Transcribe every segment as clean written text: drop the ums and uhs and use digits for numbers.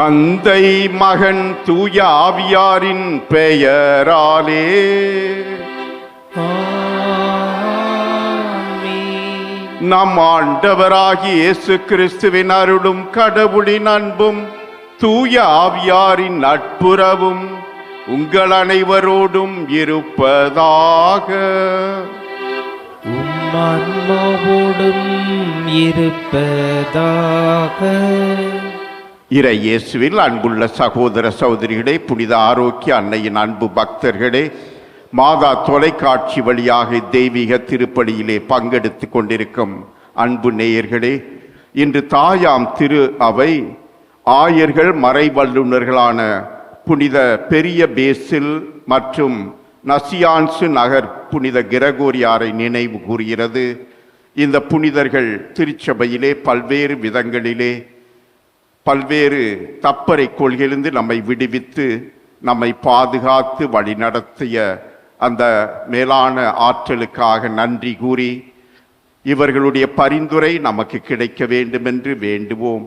தந்தை மகன் தூய ஆவியாரின் பெயராலே. நம் ஆண்டவராகிய இயேசு கிறிஸ்துவின் அருளும் கடவுளின் அன்பும் தூய ஆவியாரின் நட்புறவும் உங்கள் அனைவரோடும் இருப்பதாக. ஆன்மாவோடும் இருப்பதாக. இறை இயேசுவில் அன்புள்ள சகோதர சகோதரிகளே, புனித ஆரோக்கிய அன்னையின் அன்பு பக்தர்களே, மாதா தொலைக்காட்சி வழியாக தெய்வீக திருப்பலியிலே பங்கெடுத்து கொண்டிருக்கும் அன்பு நேயர்களே, இன்று தாயாம் திரு அவை ஆயர்கள் மறைவல்லுநர்களான புனித பெரிய பேசில் மற்றும் நசியான்சு நகர் புனித கிரகோரியாரை நினைவு கூறுகிறது. இந்த புனிதர்கள் திருச்சபையிலே பல்வேறு விதங்களிலே பல்வேறு தப்பறை கொள்கையிலிருந்து நம்மை விடுவித்து நம்மை பாதுகாத்து வழிநடத்திய அந்த மேலான ஆற்றலுக்காக நன்றி கூறி இவர்களுடைய பரிந்துரை நமக்கு கிடைக்க வேண்டும் என்று வேண்டுவோம்.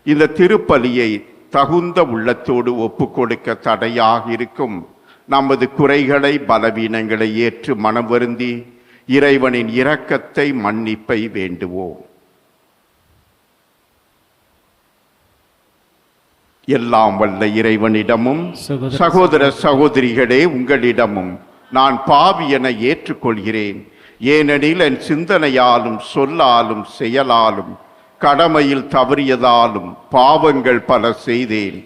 இந்த திருப்பலியை தகுந்த உள்ளத்தோடு ஒப்பு கொடுக்க தடையாக இருக்கும் நமது குறைகளை பலவீனங்களை ஏற்று மனம் வருந்தி இறைவனின் இரக்கத்தை மன்னிப்பை வேண்டுவோம். எல்லாம் வல்ல இறைவனிடமும் சகோதர சகோதரிகளே உங்களிடமும் நான் பாவி என ஏற்றுக்கொள்கிறேன். ஏனெனில் என் சிந்தனையாலும் சொல்லாலும் செயலாலும் கடமையில் தவறியதாலும் பாவங்கள் பல செய்தேன்.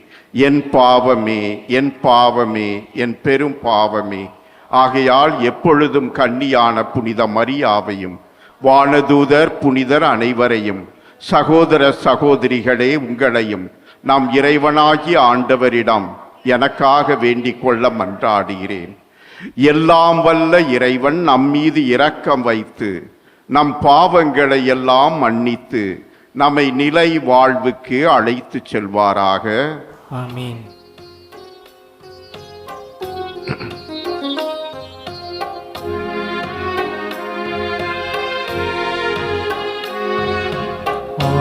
என் பாவமே, என் பாவமே, என் பெரும் பாவமே. ஆகையால் எப்பொழுதும் கன்னியான புனித மரியாவையும் வானதூதர் புனிதர் அனைவரையும் சகோதர சகோதரிகளே உங்களையும் நம் இறைவனாகிய ஆண்டவரிடம் எனக்காக வேண்டிக் கொள்ள மன்றாடுகிறேன். எல்லாம் வல்ல இறைவன் நம்மீது இரக்கம் வைத்து நம் பாவங்களை எல்லாம் மன்னித்து நம்மை நிலை வாழ்வுக்கு அழைத்து செல்வாராக. ஆமென்.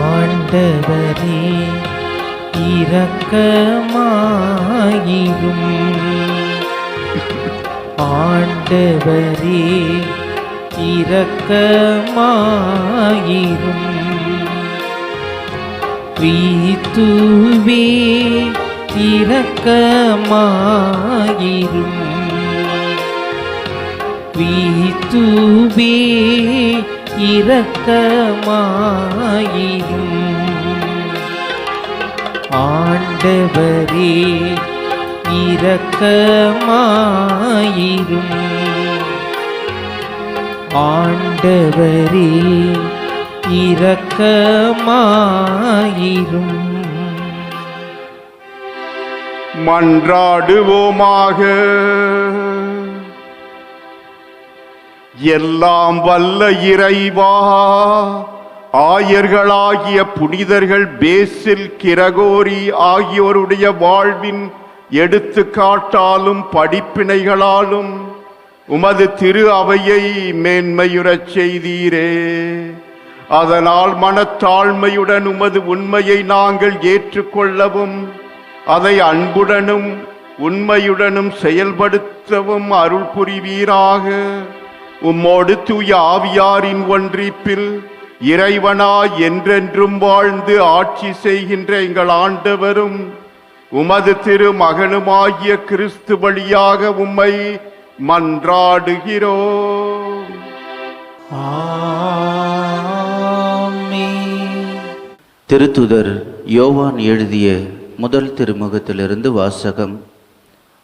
ஆண்டவரே இரக்கமாயிரும். ஆண்டவரே இரக்கமாயிரும். கிறிஸ்துவே இரக்கமாயிரும். கிறிஸ்துவே இரக்கமாயிரும். ஆண்டவரே இரக்கமாயிரும். ஆண்டவரே இரக்கமாயிரும். மன்றாடுவோமாக. எல்லாம் வல்ல இறைவா, ஆயர்களாகிய புனிதர்கள் பேசில் கிரகோரி ஆகியோருடைய வாழ்வின் எடுத்துக்காட்டாலும் படிப்பினைகளாலும் உமது திரு அவையை மேன்மையுறச் செய்தீரே. அதனால் மனத்தாழ்மையுடன் உமது உண்மையை நாங்கள் ஏற்றுக்கொள்ளவும் அதை அன்புடனும் உண்மையுடனும் செயல்படுத்தவும் அருள் புரிவீராக. உம்மோடு தூய ஆவியாரின் ஒன்றிப்பில் இறைவனாய் என்றென்றும் வாழ்ந்து ஆட்சி செய்கின்ற எங்கள் ஆண்டவரும் உமது திரு மகனுமாகிய கிறிஸ்து வழியாக உம்மை மன்றாடுகிறோம். திருத்துதர் யோவான் எழுதிய முதல் திருமுகத்திலிருந்து வாசகம்.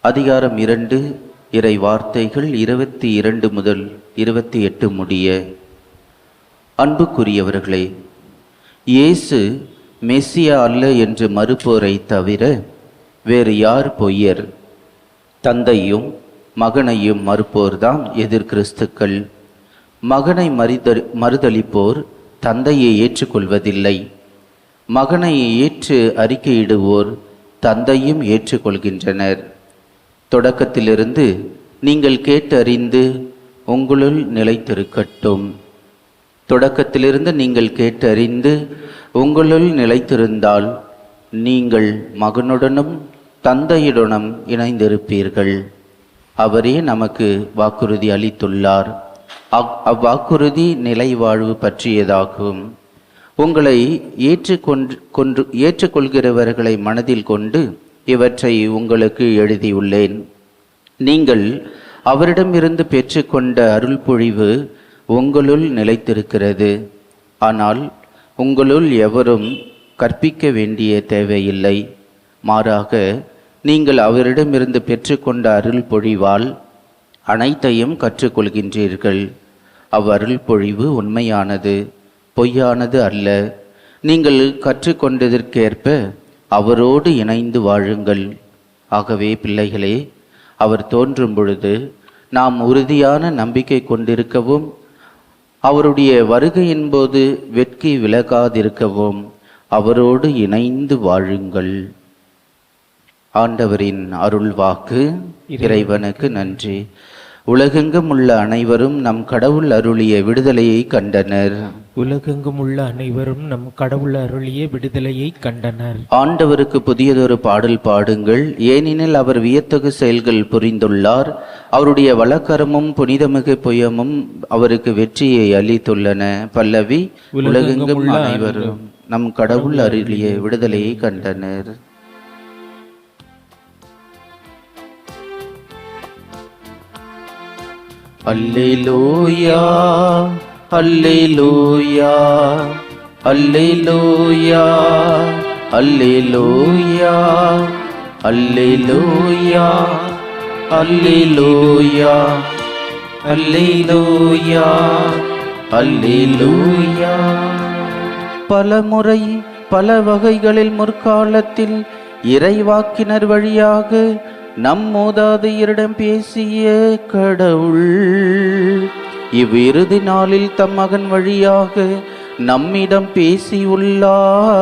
அதிகாரம் 2, இறை வார்த்தைகள் 22 முதல் 28 முடிய. அன்புக்குரியவர்களே, இயேசு மெசியா அல்ல என்று மறுப்போரை தவிர வேறு யார் பொய்யர்? தந்தையும் மகனையும் மறுப்போர்தாம் எதிர்கிறிஸ்துக்கள். மகனை மறுதலிப்போர் தந்தையை ஏற்றுக்கொள்வதில்லை. மகனை ஏற்று அறிக்கையிடுவோர் தந்தையும் ஏற்றுக்கொள்கின்றனர். தொடக்கத்திலிருந்து நீங்கள் கேட்டறிந்து உங்களுள் நிலைத்திருக்கட்டும். தொடக்கத்திலிருந்து நீங்கள் கேட்டறிந்து உங்களுள் நிலைத்திருந்தால் நீங்கள் மகனுடனும் தந்தையுடனும் இணைந்திருப்பீர்கள். அவரே நமக்கு வாக்குறுதி அளித்துள்ளார். அவ்வாக்குறுதி நிலை வாழ்வு பற்றியதாகும். உங்களை ஏற்றுக்கொள்கிறவர்களை மனதில் கொண்டு இவற்றை உங்களுக்கு எழுதியுள்ளேன். நீங்கள் அவரிடமிருந்து பெற்றுக்கொண்ட அருள் பொழிவு உங்களுள் நிலைத்திருக்கிறது. ஆனால் உங்களுள் எவரும் கற்பிக்க வேண்டிய தேவையில்லை. மாறாக நீங்கள் அவரிடமிருந்து பெற்றுக்கொண்ட அருள் பொழிவால் அனைத்தையும் கற்றுக்கொள்கின்றீர்கள். அவ்வருள் பொழிவு உண்மையானது, பொய்யானது அல்ல. நீங்கள் கற்றுக்கொண்டதற்கேற்ப அவரோடு இணைந்து வாழுங்கள். ஆகவே பிள்ளைகளே, அவர் தோன்றும் பொழுது நாம் உறுதியான நம்பிக்கை கொண்டிருக்கவும் அவருடைய வருகையின் போது வெட்கி விலகாதிருக்கவும் அவரோடு இணைந்து வாழுங்கள். ஆண்டவரின் அருள் வாக்கு. இறைவனுக்கு நன்றி. உலகெங்கும் உள்ள அனைவரும் நம் கடவுள் அருளிய விடுதலையை கண்டனர். உலகெங்கும் உள்ள அனைவரும் நம் கடவுள் அருளிய விடுதலையை கண்டனர். ஆண்டவருக்கு புதியதொரு பாடல் பாடுங்கள், ஏனெனில் அவர் வியத்தகு செயல்கள் புரிந்துள்ளார். அவருடைய வலக்கரமும் புனிதமிகு புயமும் அவருக்கு வெற்றியை அளித்துள்ளன. பல்லவி. உலகெங்கும் அனைவரும் நம் கடவுள் அருளிய விடுதலையை கண்டனர். அல்லேலூயா, அல்லேலூயா, அல்லேலூயா, அல்லேலூயா, அல்லேலூயா, அல்லேலூயா, அல்லேலூயா, அல்லேலூயா. பலமுறை பல வகைகளில் முற்காலத்தில் இறைவாக்கினர் வழியாக நம் மூதாதையரிடம் பேசிய கடவுள் இவ்விறுதி நாளில் தம் மகன் வழியாக நம்மிடம் பேசியுள்ளார்.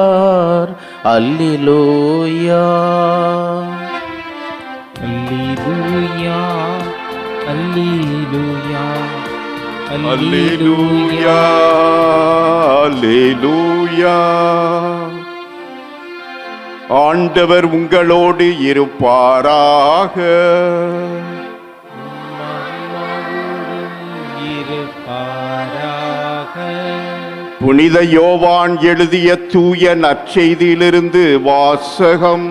அல்லேலூயா, அல்லேலூயா, அல்லேலூயா, அல்லேலூயா, அல்லேலூயா. ஆண்டவர் உங்களோடு இருப்பாராக. புனித யோவான் எழுதிய தூய நற்செய்தியிலிருந்து வாசகம்.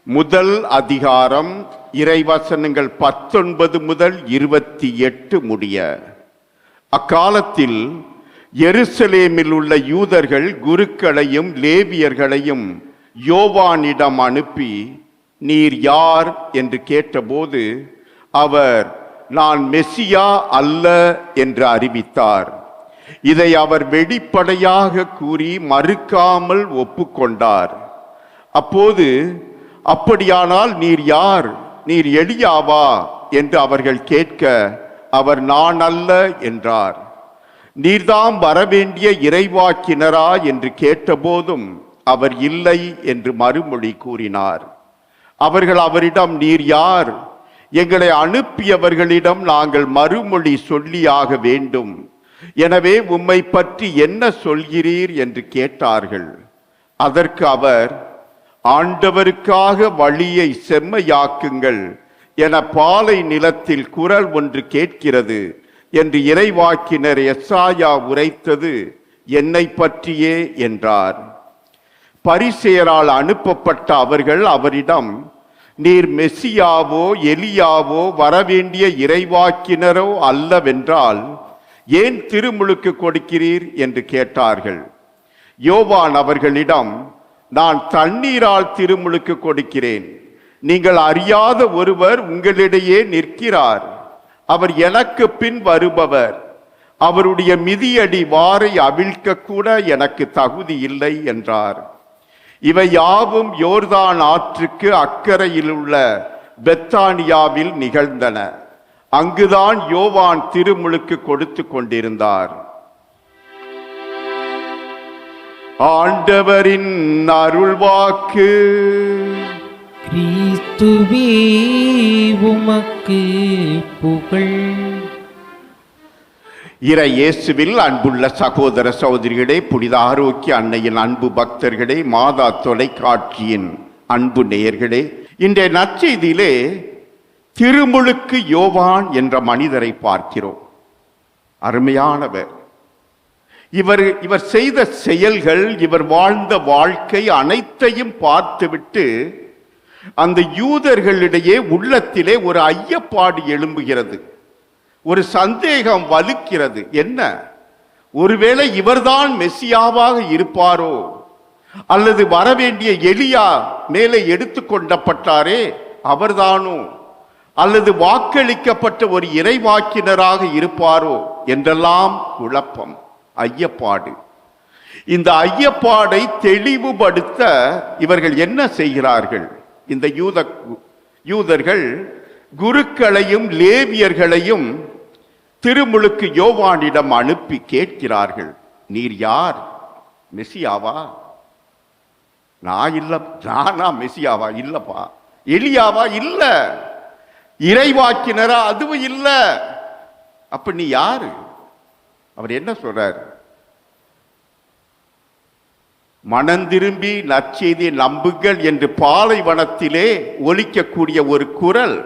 முதல் அதிகாரம், இறைவசனங்கள் 19 முதல் 28 முடிய. அக்காலத்தில் எருசலேமில் உள்ள யூதர்கள் குருக்களையும் லேவியர்களையும் யோவானிடம் அனுப்பி, நீர் யார் என்று கேட்டபோது அவர், நான் மெசியா அல்ல என்று அறிவித்தார். இதை அவர் வெளிப்படையாக கூறி மறுக்காமல் ஒப்புக்கொண்டார். அப்போது, அப்படியானால் நீர் யார்? நீர் எலியாவா என்று அவர்கள் கேட்க, அவர் நான் அல்ல என்றார். நீர்தாம் வரவேண்டிய இறைவாக்கினரா என்று கேட்டபோதும் அவர் இல்லை என்று மறுமொழி கூறினார். அவர்கள் அவரிடம், நீர் யார்? எங்களை அனுப்பியவர்களிடம் நாங்கள் மறுமொழி சொல்லியாக வேண்டும். எனவே உம்மை பற்றி என்ன சொல்கிறீர் என்று கேட்டார்கள். அதற்கு அவர், ஆண்டவருக்காக வழியை செம்மையாக்குங்கள் என பாலை நிலத்தில் குரல் ஒன்று கேட்கிறது என்று இறைவாக்கினர் எசாயா உரைத்தது என்னை பற்றியே என்றார். பரிசேயரால் அனுப்பப்பட்ட அவர்கள் அவரிடம், நீர் மெசியாவோ எலியாவோ வரவேண்டிய இறைவாக்கினரோ அல்லவென்றால் ஏன் திருமுழுக்கு கொடுக்கிறீர் என்று கேட்டார்கள். யோவான் அவர்களிடம், நான் தண்ணீரால் திருமுழுக்கு கொடுக்கிறேன். நீங்கள் அறியாத ஒருவர் உங்களிடையே நிற்கிறார். அவர் எனக்கு பின் வருபவர். அவருடைய மிதியடி வாரை அவிழ்க்க கூட எனக்கு தகுதி இல்லை என்றார். இவை யாவும் யோர்தான் ஆற்றுக்கு அக்கறையில் உள்ள பெத்தானியாவில் நிகழ்ந்தன. அங்குதான் யோவான் திருமுழுக்கு கொடுத்து கொண்டிருந்தார். ஆண்டவரின் அருள்வாக்கு. கிறிஸ்துவே உமக்கு புகழ். இறை இயேசுவில் அன்புள்ள சகோதர சகோதரிகளே, புனித ஆரோக்கிய அன்னையின் அன்பு பக்தர்களே, மாதா தொலைக்காட்சியின் அன்பு நேயர்களே, இன்றைய நற்செய்தியிலே திருமுழுக்கு யோவான் என்ற மனிதரை பார்க்கிறோம். அருமையானவர். இவர் செய்த செயல்கள், இவர் வாழ்ந்த வாழ்க்கை அனைத்தையும் பார்த்துவிட்டு அந்த யூதர்களிடையே உள்ளத்திலே ஒரு ஐயப்பாடு எழும்புகிறது, ஒரு சந்தேகம் வலுக்கிறது. என்ன, ஒருவேளை இவர்தான் மெசியாவாக இருப்பாரோ, அல்லது வரவேண்டிய எலியா மேலே எடுத்துக்கொண்டப்பட்டாரே அவர்தானோ, அல்லது வாக்களிக்கப்பட்ட ஒரு இறைவாக்கினராக இருப்பாரோ என்றெல்லாம் குழப்பம், ஐயப்பாடு. இந்த ஐயப்பாடை தெளிவுபடுத்த இவர்கள் என்ன செய்கிறார்கள்? இந்த யூதர்கள் குருக்களையும் லேவியர்களையும் திருமுழுக்கு யோவானிடம் அனுப்பி கேட்கிறார்கள், நீர் யார்? மெசியாவா? நான் இல்ல. நானா மெசியாவா? இல்லப்பா. எலியாவா? இல்ல. இறைவாக்கினரா? அதுவும் இல்ல. அப்ப நீ யாரு? அவர் என்ன சொல்றார்? மனந்திரும்பி நற்செய்தியை நம்புங்கள் என்று பாலைவனத்திலே ஒலிக்கக்கூடிய ஒரு குரல்,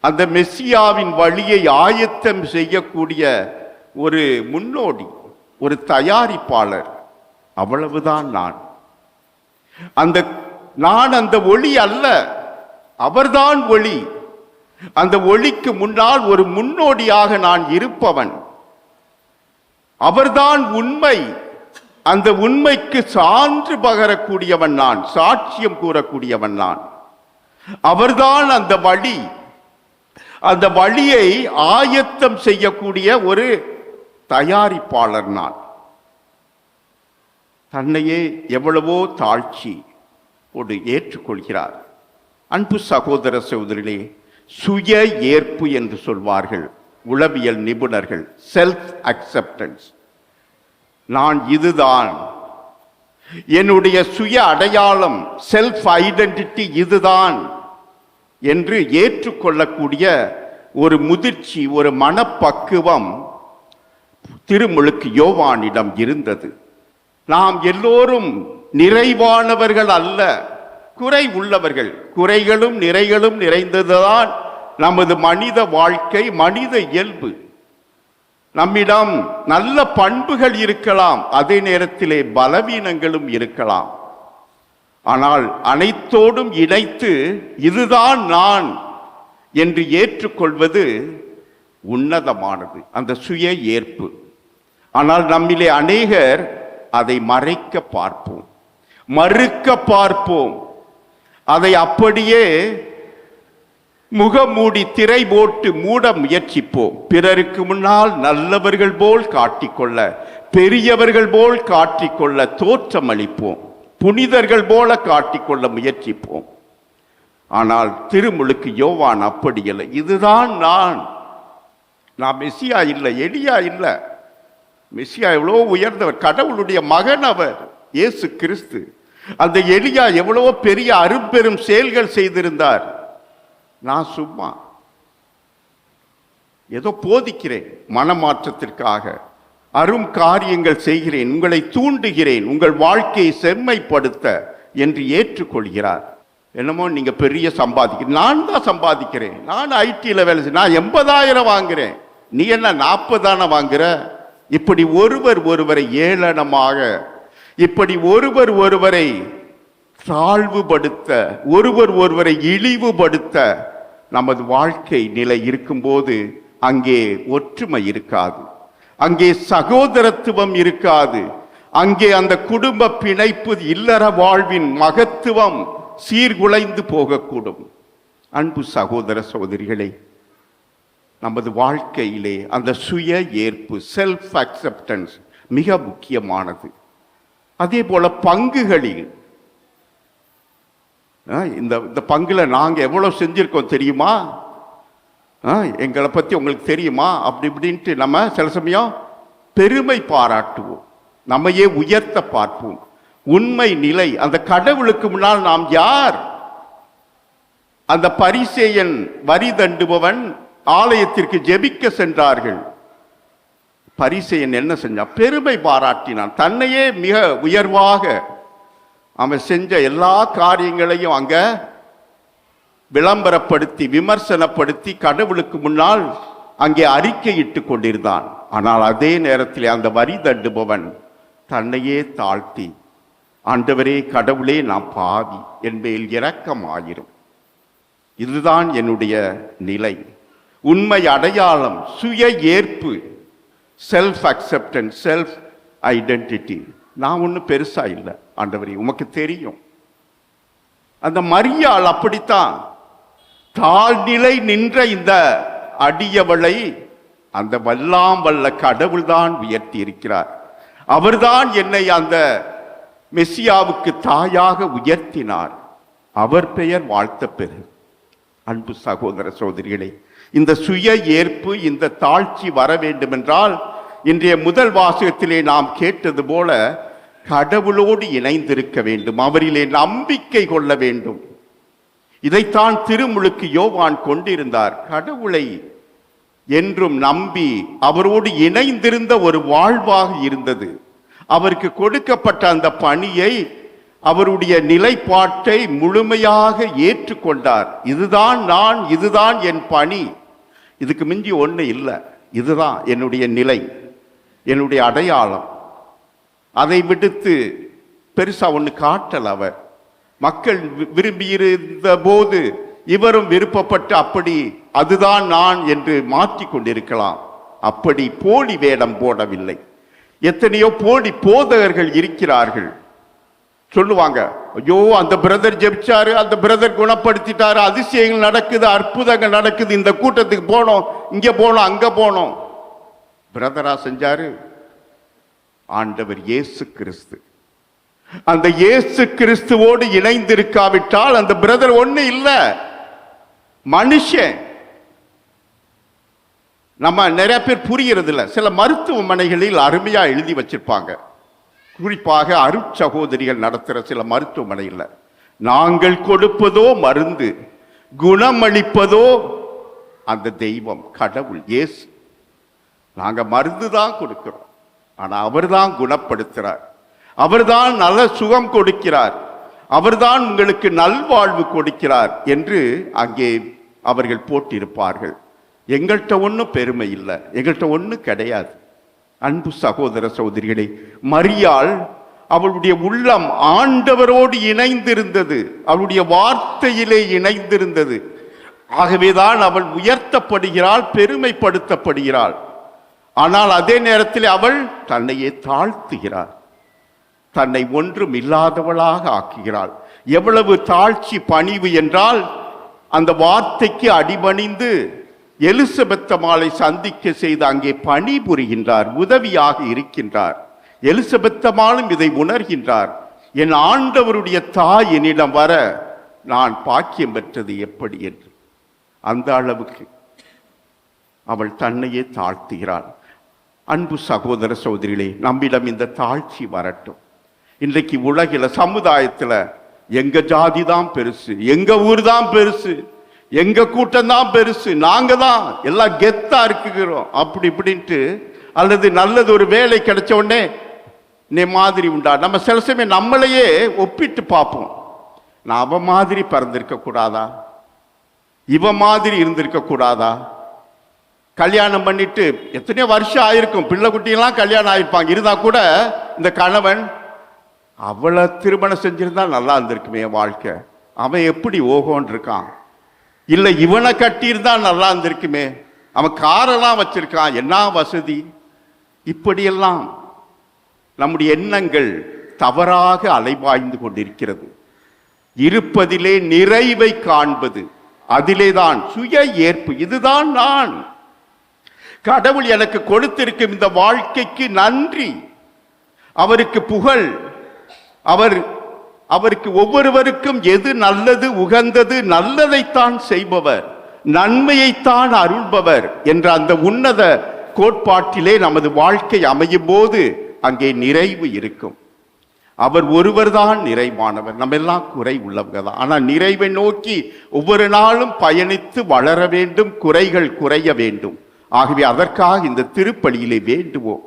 அந்த மெசியாவின் வழியை ஆயத்தம் செய்யக்கூடிய ஒரு முன்னோடி, ஒரு தயாரிப்பாளர். அவ்வளவுதான் நான். அந்த ஒளி அல்ல, அவர்தான் ஒளி. அந்த ஒளிக்கு முன்னால் ஒரு முன்னோடியாக நான் இருப்பவன். அவர்தான் உண்மை. அந்த உண்மைக்கு சான்று பகரக்கூடியவன் நான், சாட்சியம் கூறக்கூடியவன் நான். அவர்தான் அந்த வழி. அந்த வழியை ஆயத்தம் செய்யக்கூடிய ஒரு தயாரிப்பாளர் நான். தன்னையே எவ்வளவோ தாழ்ச்சி ஒரு ஏற்றுக்கொள்கிறார். அன்பு சகோதர சகோதரிகளே, சுய ஏற்பு என்று சொல்வார்கள் உளவியல் நிபுணர்கள், செல்ஃப் அக்செப்டன்ஸ். நான் இதுதான், என்னுடைய சுய அடையாளம், செல்ஃப் ஐடென்டிட்டி இதுதான் என்று ஏற்றுக்கொள்ளக்கூடிய ஒரு முதிர்ச்சி, ஒரு மனப்பக்குவம் திருமுழுக்கு யோவானிடம் இருந்தது. நாம் எல்லோரும் நிறைவானவர்கள் அல்ல, குறை உள்ளவர்கள். குறைகளும் நிறைகளும் நிறைந்ததுதான் நமது மனித வாழ்க்கை, மனித இயல்பு. நம்மிடம் நல்ல பண்புகள் இருக்கலாம், அதே நேரத்திலே பலவீனங்களும் இருக்கலாம். ஆனால் அனைத்தோடும் இணைத்து இதுதான் நான் என்று ஏற்றுக்கொள்வது உன்னதமானது, அந்த சுய ஏற்பு. ஆனால் நம்மிலே அநேகர் அதை மறைக்க பார்ப்போம், மறுக்க பார்ப்போம், அதை அப்படியே முகமூடி திரை போட்டு மூட முயற்சிப்போம். பிறருக்கு முன்னால் நல்லவர்கள் போல் காட்டிக்கொள்ள, பெரியவர்கள் போல் காட்டிக்கொள்ள தோற்றமளிப்போம், புனிதர்கள் போல காட்டிக்கொள்ள முயற்சிப்போம். ஆனால் திருமுழுக்கு யோவான் அப்படி இல்லை. இதுதான் நான் மெசியா இல்லை, எலியா இல்லை. மெசியா எவ்வளோ உயர்ந்தவர், கடவுளுடைய மகன் அவர், இயேசு கிறிஸ்து. அந்த எலியா எவ்வளவோ பெரிய அரும்பெரும் செயல்கள் செய்திருந்தார். நான் சும்மா ஏதோ போதிக்கிறேன், மனமாற்றத்திற்காக அரும் காரியங்கள் செய்கிறேன், உங்களை தூண்டுகிறேன், உங்கள் வாழ்க்கையை செம்மைப்படுத்த என்று ஏற்றுக்கொள்கிறார். என்னமோ நீங்க பெரிய சம்பாதிக்கிறீங்க, நான் தான் சம்பாதிக்கிறேன், நான் ஐடியில் வேலை செய்ய, நான் 80,000 வாங்குறேன், நீ என்ன 40 வாங்குற? இப்படி ஒருவரை ஏளனமாக, இப்படி ஒருவரை தாழ்வுபடுத்த, ஒருவரை இழிவுபடுத்த நமது வாழ்க்கை நிலை இருக்கும்போது அங்கே ஒற்றுமை இருக்காது, அங்கே சகோதரத்துவம் இருக்காது, அங்கே அந்த குடும்ப பிணைப்பு, இல்லற வாழ்வின் மகத்துவம் சீர்குலைந்து போகக்கூடும். அன்பு சகோதர சகோதரிகளே, நமது வாழ்க்கையிலே அந்த சுய ஏற்பு, செல்ஃப் அக்செப்டன்ஸ் மிக முக்கியமானது. அதே போல பங்குகளில், இந்த பங்குல நாங்க எவ்வளவு செஞ்சிருக்கோம் தெரியுமா, எங்களை பத்தி உங்களுக்கு தெரியுமா, அப்படி இப்படின்ட்டு நம்ம சில சமயம் பெருமை பாராட்டுவோம், நம்மையே உயர்த்த பார்ப்போம். உண்மை நிலை, அந்த கடவுளுக்கு முன்னால் நாம் யார்? அந்த பரிசேயன், வரி தண்டுபவன் ஆலயத்திற்கு ஜெபிக்க சென்றார்கள். பரிசேயன் என்ன செஞ்சான்? பெருமை பாராட்டினான். தன்னையே மிக உயர்வாக அவன் செஞ்ச எல்லா காரியங்களையும் அங்க விளம்பரப்படுத்தி விமர்சனப்படுத்தி கடவுளுக்கு முன்னால் அங்கே அறிக்கையிட்டு கொண்டிருந்தான். ஆனால் அதே நேரத்தில் அந்த வரி தண்டுபவன் தன்னையே தாழ்த்தி, ஆண்டவரே கடவுளே நான் பாவி, என்பேல் இரக்கம் ஆயிரும். இதுதான் என்னுடைய நிலை. உண்மை அடையாளம், சுய ஏற்பு, செல்ஃப் அக்செப்டன்ஸ், செல்ஃப் ஐடென்டிட்டி. நான் ஒன்றும் பெருசா இல்லை ஆண்டவரே, உமக்கு தெரியும். அந்த மரியாள் அப்படித்தான் தாழ்நிலை நின்ற இந்த அடியவளை அந்த வல்லாம் வல்ல கடவுள் தான் உயர்த்தி இருக்கிறார். அவர்தான் என்னை அந்த மெசியாவுக்கு தாயாக உயர்த்தினார். அவர் பெயர் வாழ்த்த பெறு. அன்பு சகோதர சகோதரிகளே, இந்த சுய ஏற்பு, இந்த தாழ்ச்சி வர வேண்டும் என்றால் இன்றைய முதல் வாசகத்திலே நாம் கேட்டது போல கடவுளோடு இணைந்திருக்க வேண்டும், அவரிலே நம்பிக்கை கொள்ள வேண்டும். இதைத்தான் திருமுழுக்கு யோவான் கொண்டிருந்தார். கடவுளை என்றும் நம்பி அவரோடு இணைந்திருந்த ஒரு வாழ்வாக இருந்தது. அவருக்கு கொடுக்கப்பட்ட அந்த பணியை, அவருடைய நிலைப்பாட்டை முழுமையாக ஏற்றுக்கொண்டார். இதுதான் நான், இதுதான் என் பணி, இதுக்கு மிஞ்சி ஒண்ணு இல்லை, இதுதான் என்னுடைய நிலை, என்னுடைய அடையாளம். அதை விடுத்து பெருசா ஒண்ணு காட்டல். அவர் மக்கள் விரும்பியிருந்த போது இவரும் விருப்பப்பட்டு அப்படி அதுதான் நான் என்று மாற்றி கொண்டிருக்கலாம். அப்படி போலி வேடம் போடவில்லை. எத்தனையோ போலி போதகர்கள் இருக்கிறார்கள். சொல்லுவாங்க, ஐயோ அந்த பிரதர் ஜெபிச்சாரு, அந்த பிரதர் குணப்படுத்திட்டாரு, அதிசயங்கள் நடக்குது, அற்புதங்கள் நடக்குது, இந்த கூட்டத்துக்கு போனோம், இங்க போனோம், அங்க போனோம். பிரதரா செஞ்சாரு? ஆண்டவர் இயேசு கிறிஸ்து. அந்த இயேசு கிறிஸ்துவோடு இணைந்திருக்காவிட்டால் அந்த பிரதர் ஒண்ணு இல்ல, மனுஷன். நம்ம நிறைய பேர் புரிகிறது இல்ல. சில மருத்துவமனைகளில் அருமையா எழுதி வச்சிருப்பாங்க, குறிப்பாக அருட்சகோதரிகள் நடத்துகிற சில மருத்துவமனையில், நாங்கள் கொடுப்பதோ மருந்து, குணமளிப்பதோ அந்த தெய்வம் கடவுள் இயேசு. நாங்க மருந்து தான் கொடுக்கிறோம், ஆனா அவர்தான் குணப்படுத்துறார், அவர்தான் நல்ல சுகம் கொடுக்கிறார், அவர்தான் உங்களுக்கு நல்வாழ்வு கொடுக்கிறார் என்று அங்கே அவர்கள் போட்டிருப்பார்கள். எங்கள்கிட்ட ஒன்றும் பெருமை இல்லை, எங்கள்கிட்ட ஒன்றும் கிடையாது. அன்பு சகோதர சகோதரிகளே, மரியாள் அவளுடைய உள்ளம் ஆண்டவரோடு இணைந்திருந்தது, அவளுடைய வார்த்தையிலே இணைந்திருந்தது. ஆகவேதான் அவள் உயர்த்தப்படுகிறாள், பெருமைப்படுத்தப்படுகிறாள். ஆனால் அதே நேரத்தில் அவள் தன்னையே தாழ்த்துகிறாள், தன்னை ஒன்றும் இல்லாதவளாக ஆக்குகிறாள். எவ்வளவு தாழ்ச்சி பணிவு என்றால், அந்த வார்த்தைக்கு அடிபணிந்து எலிசபெத் அம்மாளை சந்திக்க செய்து அங்கே பணிபுரிகின்றார், உதவியாக இருக்கின்றார். எலிசபெத் அம்மாளும் இதை உணர்கின்றார். என் ஆண்டவருடைய தாய் என்னிடம் வர நான் பாக்கியம் பெற்றது எப்படி என்று. அந்த அளவுக்கு அவள் தன்னையே தாழ்த்துகிறாள். அன்பு சகோதர சகோதரிகளே, நம்மிடம் இந்த தாழ்ச்சி வரட்டும். இன்றைக்கு உலகில சமுதாயத்தில் எங்க ஜாதி தான் பெருசு, எங்க ஊர் தான் பெருசு, எங்க கூட்டம் தான் பெருசு, நாங்க தான் எல்லாம் கெத்தா இருக்குகிறோம் அப்படி இப்படின்ட்டு, அல்லது நல்லது ஒரு வேலை கிடைச்ச உடனே நீ மாதிரி உண்டா, நம்ம சில சமயம் நம்மளையே ஒப்பிட்டு பார்ப்போம். நான் அவ மாதிரி பிறந்திருக்க கூடாதா, இவ மாதிரி இருந்திருக்க கூடாதா, கல்யாணம் பண்ணிட்டு எத்தனையோ வருஷம் ஆயிருக்கும், பிள்ளை குட்டியெல்லாம் கல்யாணம் ஆயிருப்பாங்க, இருந்தா கூட இந்த கணவன் அவளை திருமணம் செஞ்சிருந்தா நல்லா இருந்திருக்குமே வாழ்க்கை, அவன் எப்படி ஓகோன்னு இருக்கான், இல்லை இவனை கட்டியிருந்தா நல்லா இருந்திருக்குமே, அவன் காரெல்லாம் வச்சிருக்கான், என்ன வசதி. இப்படியெல்லாம் நம்முடைய எண்ணங்கள் தவறாக அலைபாய்ந்து கொண்டிருக்கிறது. இருப்பதிலே நிறைவை காண்பது, அதிலேதான் சுய ஏற்பு. இதுதான் நான், கடவுள் எனக்கு கொடுத்திருக்கும் இந்த வாழ்க்கைக்கு நன்றி, அவருக்கு புகழ், அவருக்கு ஒவ்வொருவருக்கும் எது நல்லது உகந்தது, நல்லதைத்தான் செய்பவர், நன்மையைத்தான் அருள்பவர் என்ற அந்த உன்னத கோட்பாட்டிலே நமது வாழ்க்கை அமையும் போது அங்கே நிறைவு இருக்கும். அவர் ஒருவர்தான் நிறைவானவர், நம்ம எல்லாம் குறை உள்ளவங்க தான். ஆனால் நிறைவை நோக்கி ஒவ்வொரு நாளும் பயணித்து வளர வேண்டும், குறைகள் குறைய வேண்டும். ஆகவே அதற்காக இந்த திருப்பலியிலே வேண்டுவோம்.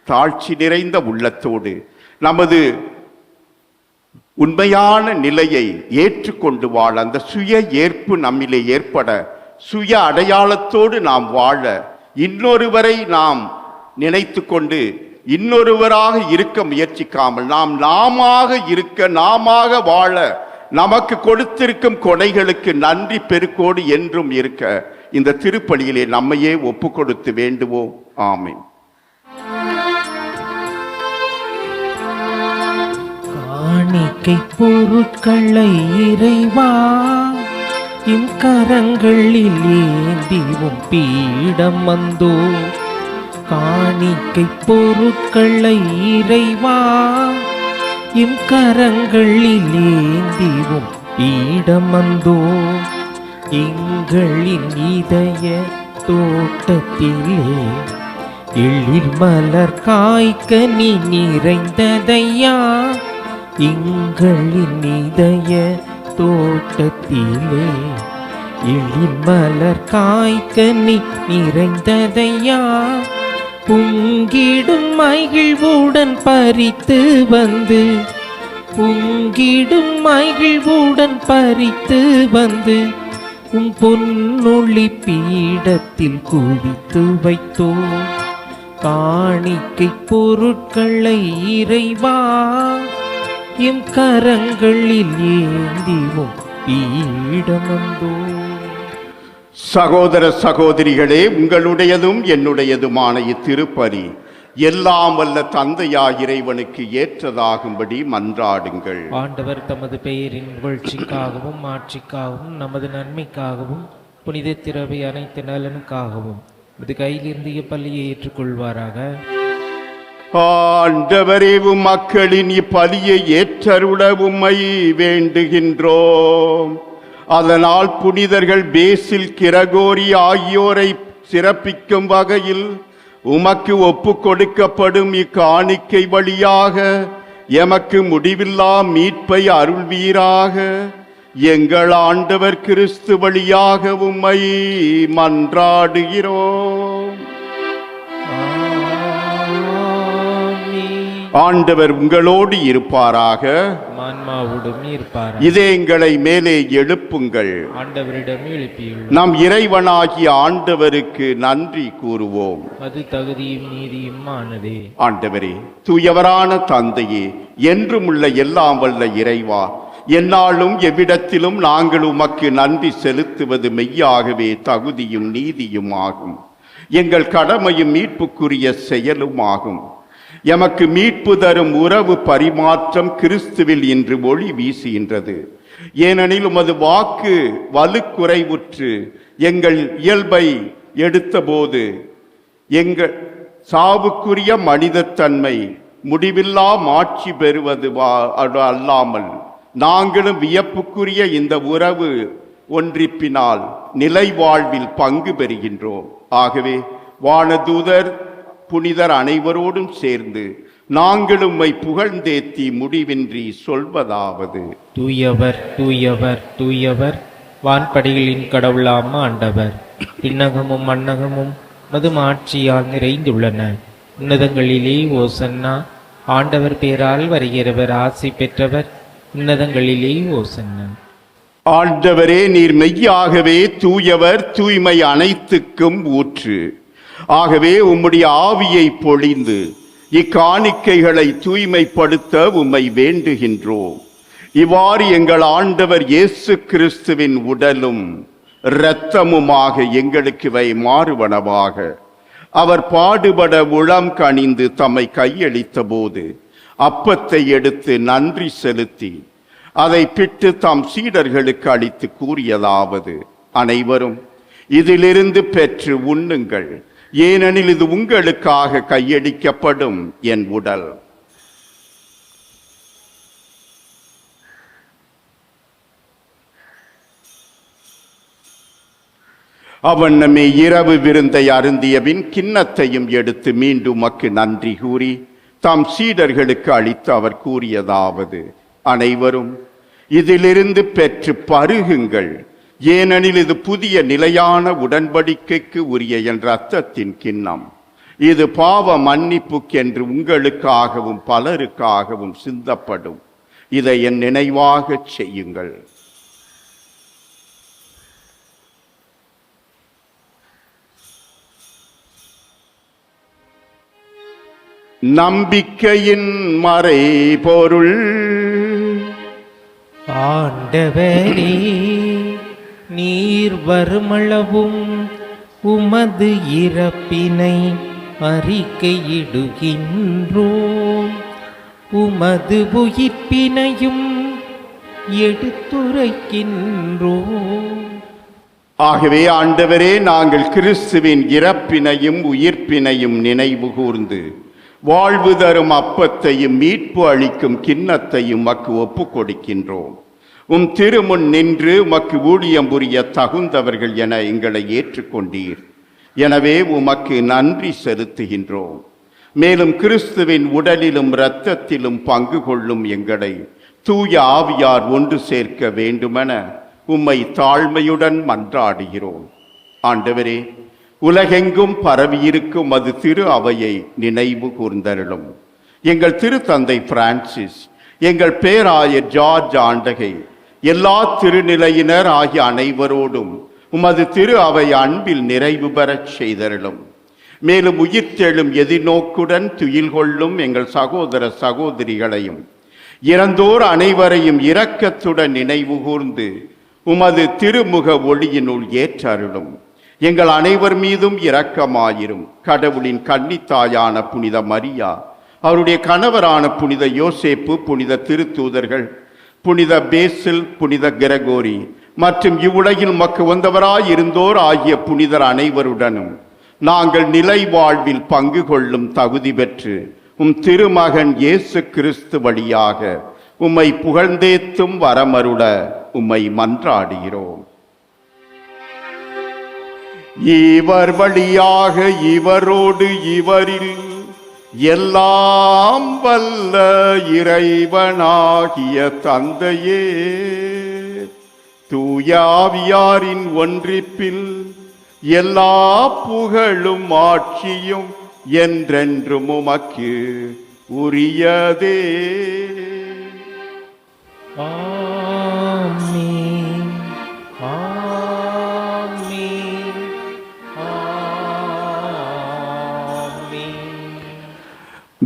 தாழ்ச்சி நிறைந்த உள்ளத்தோடு நமது உண்மையான நிலையை ஏற்றுக்கொண்டு வாழ, அந்த சுய ஏற்பு நம்மிலே ஏற்பட, சுய அடையாளத்தோடு நாம் வாழ, இன்னொருவரை நாம் நினைத்து கொண்டு இன்னொருவராக இருக்க முயற்சிக்காமல் நாமாக இருக்க, நாமாக வாழ, நமக்கு கொடுத்திருக்கும் கொடைகளுக்கு நன்றி பெருக்கோடு என்றும் இருக்க இந்த திருப்பலியிலே நம்மையே ஒப்பு கொடுத்து வேண்டுவோம். ஆமென். காணிக்கை பொருட்களை இறைவா இம் கரங்களில் ஏந்திவும் பீடம் வந்தோ. காணிக்கை பொருட்களை இறைவா இம் கரங்களில் ஏந்திவும் பீடம் வந்தோ. எங்களின் இதய தோட்டத்திலே எழில் மலர் காய்க்க நீ நிறைந்ததையா. எங்களின் இதய தோட்டத்திலே எழில் மலர் காய்க்க நீ நிறைந்ததையா. பொங்கிடும் மகிழ்வுடன் பறித்து வந்து, பொங்கிடும் மகிழ்வுடன் பறித்து வந்து உம் பொன்னொளி பீடத்தில் குவித்து வைத்தோ. காணிக்கை பொருட்களை இறைவா எம் கரங்களில் ஏந்திவும் பீடம் வந்தோ. சகோதர சகோதரிகளே, உங்களுடையதும் என்னுடையதுமான இத்திருப்பலி எல்லாம் வல்ல தந்தையாய் இறைவனுக்கு ஏற்றதாகும்படி மன்றாடுங்கள். ஆண்டவர் தமது பெயரின் புகழ்ச்சிக்காகவும் ஆட்சிக்காகவும் நமது நன்மைக்காகவும் புனித திரவை அனைத்து நலனுக்காகவும் இது கையிலிருந்து இப்பலியை ஏற்றுக்கொள்வாராக. ஆண்டவரே, மக்களின் இப்பலியை ஏற்றருள உம்மை வேண்டுகின்றோம். அதனால் புனிதர்கள் பேசில், கிரகோரி ஆகியோரை சிறப்பிக்கும் வகையில் உமக்கு ஒப்பு கொடுக்கப்படும் இக்காணிக்கை வழியாக எமக்கு முடிவில்லா மீட்பை அருள்வீராக. எங்கள் ஆண்டவர் கிறிஸ்து வழியாக உம்மை மன்றாடுகிறோம். ஆண்டவர் உங்களோடு இருப்பாராக. ஆன்மாவோடும் இருப்பாராக. இதயங்களை மேலே எழுப்புங்கள். ஆண்டவரிடம் எழுப்பியுள்ளோம். நம் இறைவனாகிய ஆண்டவருக்கு நன்றி கூறுவோம். அது தகுதியும் நீதியும் ஆனதே. ஆண்டவரே, தூயவரான தந்தையே, என்றும் உள்ள எல்லாம் வல்ல இறைவா, எந்நாளும் எவ்விடத்திலும் நாங்கள் உமக்கு நன்றி செலுத்துவது மெய்யாகவே தகுதியும் நீதியும் ஆகும். எங்கள் கடமையும் மீட்புக்குரிய செயலும் ஆகும். எமக்கு மீட்பு தரும் உறவு பரிமாற்றம் கிறிஸ்துவில் இன்று ஒளி வீசுகின்றது. ஏனெனில் உமது வாக்கு வலுக்குறைவுற்று எங்கள் இயல்பை எடுத்தபோது எங்கள் சாவுக்குரிய மனிதத்தன்மை முடிவில்லா மாட்சி பெறுவது அல்லாமல் நாங்களும் வியப்புக்குரிய இந்த உறவு ஒன்றிப்பினால் நிலை வாழ்வில் பங்கு பெறுகின்றோம். ஆகவே வானதூதர் புனிதர் அனைவரோடும் சேர்ந்து நாங்களும் உம்மை புகழ்ந்தேத்தி முடிவின்றி சொல்வதாவது: தூயவர் தூயவர் தூயவர், வான்படைகளின் கடவுளாம் ஆண்டவர். விண்ணகமும் மண்ணகமும் மது ஆட்சியால் நிறைந்துள்ளன. உன்னதங்களிலே ஓசன்னா. ஆண்டவர் பேரால் வருகிறவர் ஆசி பெற்றவர். உன்னதங்களிலே ஓசன்னா. ஆண்டவரே, நீர் மெய்யாகவே தூயவர், தூய்மை அனைத்துக்கும் ஊற்று. ஆகவே உம்முடைய ஆவியை பொழிந்து இக்காணிக்கைகளை தூய்மைப்படுத்த உம்மை வேண்டுகின்றோம். இவ்வாறு எங்கள் ஆண்டவர் இயேசு கிறிஸ்துவின் உடலும் இரத்தமுமாக எங்களுக்கு இவை மாறுவனவாக. அவர் பாடுபட உளம் கனிந்து தம்மை கையளித்த போது அப்பத்தை எடுத்து நன்றி செலுத்தி அதை பிட்டு தம் சீடர்களுக்கு அளித்து கூறியதாவது: அனைவரும் இதிலிருந்து பெற்று உண்ணுங்கள், ஏனெனில் இது உங்களுக்காக கையளிக்கப்படும் என் உடல். அவண்ணமே இரவு விருந்தை அருந்தியபின் கிண்ணத்தையும் எடுத்து மீண்டும் உமக்கு நன்றி கூறி தாம் சீடர்களுக்கு அளித்து அவர் கூறியதாவது: அனைவரும் இதிலிருந்து பெற்று பருகுங்கள், ஏனெனில் இது புதிய நிலையான உடன்படிக்கைக்கு உரிய என் இரத்தத்தின் கிண்ணம். இது பாவ மன்னிப்புக்கென்று உங்களுக்காகவும் பலருக்காகவும் சிந்தப்படும். இதை என் நினைவாகச் செய்யுங்கள். நம்பிக்கையின் மறைபொருள். ஆண்டவரே, நீர் வருமளவும் உமது இறப்பினை அறிக்கையிடுகின்றோம், உமது உயிர்ப்பினையும் எடுத்துரைக்கின்றோம். ஆகவே ஆண்டவரே, நாங்கள் கிறிஸ்துவின் இறப்பினையும் உயிர்ப்பினையும் நினைவு கூர்ந்து வாழ்வு தரும் அப்பத்தையும் மீட்பு அளிக்கும் கிண்ணத்தையும் மக்கு ஒப்புக் கொடுக்கின்றோம். உம் திருமுன் நின்று மக்கு ஊழியம் புரிய தகுந்தவர்கள் என எங்களை ஏற்றுக்கொண்டீர். எனவே உமக்கு நன்றி செலுத்துகின்றோம். மேலும் கிறிஸ்துவின் உடலிலும் இரத்தத்திலும் பங்கு கொள்ளும் எங்களை தூய ஆவியார் ஒன்று சேர்க்க வேண்டுமென உம்மை தாழ்மையுடன் மன்றாடுகிறோம். ஆண்டவரே, உலகெங்கும் பரவியிருக்கும் அது திரு அவையை நினைவு கூர்ந்தருளும். எங்கள் திருத்தந்தை பிரான்சிஸ், எங்கள் பேராயர் ஜார்ஜ் ஆண்டகை, எல்லா திருநிலையினர் ஆகிய அனைவரோடும் உமது திரு அவை அன்பில் நிறைவு பெறச் செய்தருளும். மேலும் உயிர்த்தெழும் எதிர்நோக்குடன் துயில் கொள்ளும் எங்கள் சகோதர சகோதரிகளையும் இறந்தோர் அனைவரையும் இரக்கத்துடன் நினைவு கூர்ந்து உமது திருமுக ஒளியினுள் ஏற்றருளும். எங்கள் அனைவர் மீதும் இரக்கமாயிரும். கடவுளின் கன்னித்தாயான புனித மரியா, அவருடைய கணவரான புனித யோசேப்பு, புனித திருத்தூதர்கள், புனித பேசில், புனித கிரகோரி மற்றும் இவ்வுலகில் மக்கு வந்தவராய் இருந்தோர் ஆகிய புனிதர் அனைவருடனும் நாங்கள் நிலை வாழ்வில் பங்கு கொள்ளும் தகுதி பெற்று உம் திருமகன் இயேசு கிறிஸ்து வழியாக உம்மை புகழ்ந்தேத்தும் வரமருள உம்மை மன்றாடுகிறோம். இவர் வழியாக இவரோடு இவரில் எல்லாம் வல்ல இறைவனாகிய தந்தையே, தூய ஆவியாரின் ஒன்றிப்பில் எல்லா புகழும் ஆட்சியும் என்றென்றும் உமக்கு உரியதே. ஆமென். ஆமென். ஆமென்.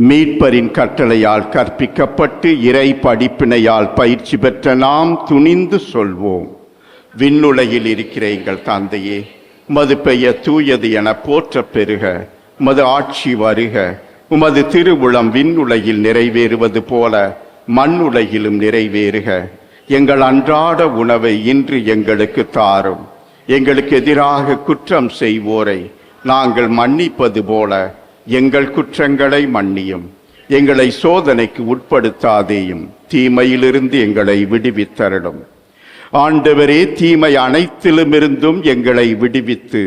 மீட்பரின் கட்டளையால் கற்பிக்கப்பட்டு இறை படிப்பினையால் பயிற்சி பெற்ற நாம் துணிந்து சொல்வோம். விண்ணுலகில் இருக்கிற எங்கள் தந்தையே, உமது பெயர் தூயது என போற்றப் பெறுக. உமது ஆட்சி வருக. உமது திருவுளம் விண்ணுலகில் நிறைவேறுவது போல மண்ணுலகிலும் நிறைவேறுக. எங்கள் அன்றாட உணவை இன்று எங்களுக்கு தாரும். எங்களுக்கு எதிராக குற்றம் செய்வோரை நாங்கள் மன்னிப்பது போல எங்கள் குற்றங்களை மன்னியும். எங்களை சோதனைக்கு உட்படுத்தாதேயும், தீமையிலிருந்து எங்களை விடுவித்தருளும். ஆண்டவரே, தீமை அனைத்திலுமிருந்தும் எங்களை விடுவித்து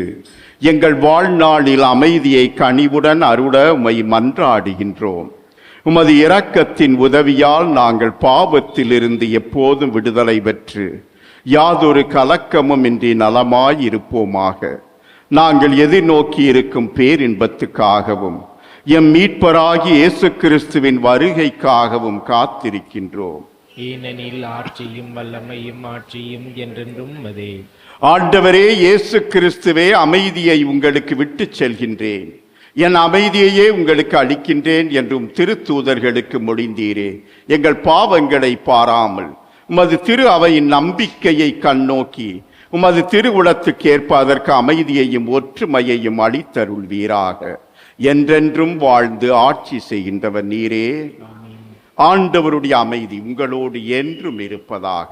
எங்கள் வாழ்நாளில் அமைதியை கனிவுடன் அருள உம்மை மன்றாடுகின்றோம். உமது இரக்கத்தின் உதவியால் நாங்கள் பாவத்திலிருந்து எப்போதும் விடுதலை பெற்று யாதொரு கலக்கமும் இன்றி நலமாயிருப்போமாக. நாங்கள் எதிர்நோக்கி இருக்கும் பேரின்பத்துக்காகவும் எம் மீட்பராகி இயேசு கிறிஸ்துவின் வருகைக்காகவும் காத்திருக்கின்றோம். ஏனெனில் ஆட்சியும் வல்லமையும் ஆட்சியும் என்றென்றும் உமதே. ஆண்டவரே இயேசு கிறிஸ்துவே, அமைதியை உங்களுக்கு விட்டுச் செல்கின்றேன், என் அமைதியையே உங்களுக்கு அளிக்கின்றேன் என்றும் திருத்தூதர்களுக்கு மொழிந்தீரே. எங்கள் பாவங்களை பாராமல் உமது திரு அவையின் நம்பிக்கையை கண்ணோக்கி உமது திருவுளத்துக்கேற்ப அதற்கு அமைதியையும் ஒற்றுமையையும் அளித்தருள்வீராக. என்றென்றும் வாழ்ந்து ஆட்சி செய்கின்றவர் நீரே. ஆண்டவருடைய அமைதி உங்களோடு என்றும் இருப்பதாக.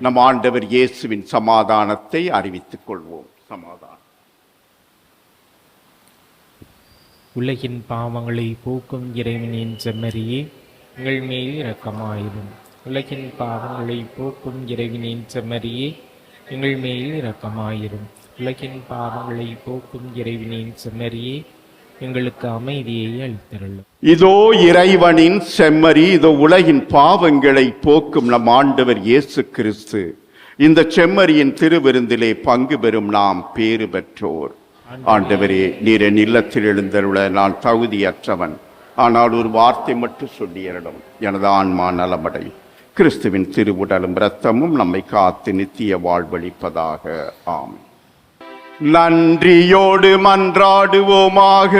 நம் ஆண்டவர் இயேசுவின் சமாதானத்தை அறிவித்துக் கொள்வோம். சமாதானம். உலகின் பாவங்களை போக்கும் இறைவனின் செம்மறியே, எங்கள் மேல் இரக்கமாயிரும். உலகின் பாவங்களை போக்கும் இறைவனின் செம்மறியே, எங்கள் மேல் இரக்கமாயிரும். உலகின் பாவங்களை போக்கும் இறைவனின் செம்மறியே, எங்களுக்கு அமைதியை அளித்தருளும். இதோ இறைவனின் செம்மறி, இதோ உலகின் பாவங்களை போக்கும் நம் ஆண்டவர் இயேசு கிறிஸ்து. இந்த செம்மறியின் திருவிருந்திலே பங்கு பெறும் நாம் பேறு பெற்றோர். ஆண்டவரே, நீர் என் இல்லத்தில் எழுந்தருள நான் தகுதியற்றவன். ஆனால் ஒரு வார்த்தை மட்டும் சொல்லியரிடம் எனது ஆன்மா நலமடையும். கிறிஸ்துவின் திருவுடலும் இரத்தமும் நம்மை காத்து நித்திய வாழ்வளிப்பதாக. ஆம். நன்றியோடு மன்றாடுவோமாக.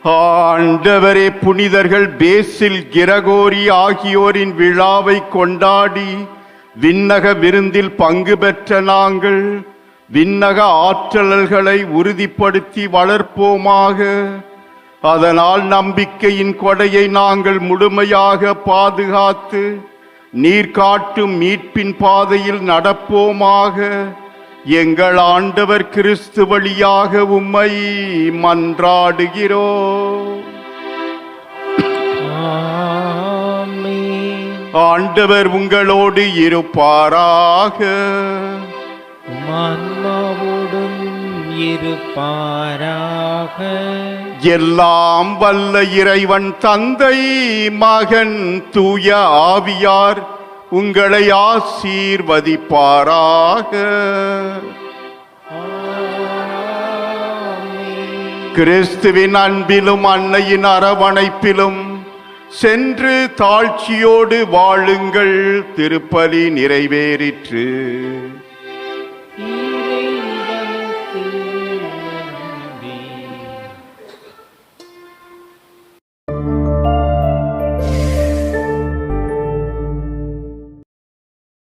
ஆண்டவரே, புனிதர்கள் பேசில், கிரகோரி ஆகியோரின் விழாவை கொண்டாடி விண்ணக விருந்தில் பங்கு பெற்ற நாங்கள் விண்ணக ஆற்றல்களை உறுதிப்படுத்தி வளர்ப்போமாக. அதனால் நம்பிக்கையின் கொடையை நாங்கள் முழுமையாக பாதுகாத்து நீர் காட்டும் மீட்பின் பாதையில் நடப்போமாக. எங்கள் ஆண்டவர் கிறிஸ்து வழியாக உம்மை மன்றாடுகிறோம். ஆமென். ஆண்டவர் உங்களோடு இருப்பாராக. ஆன்மாவோடும் இருப்பாராக. எல்லாம் வல்ல இறைவன் தந்தை, மகன், தூய ஆவியார் உங்களை ஆசீர்வதிப்பாராக. கிறிஸ்துவின் அன்பிலும் அன்னையின் அரவணைப்பிலும் சென்று தாழ்ச்சியோடு வாழுங்கள். திருப்பலி நிறைவேறிற்று.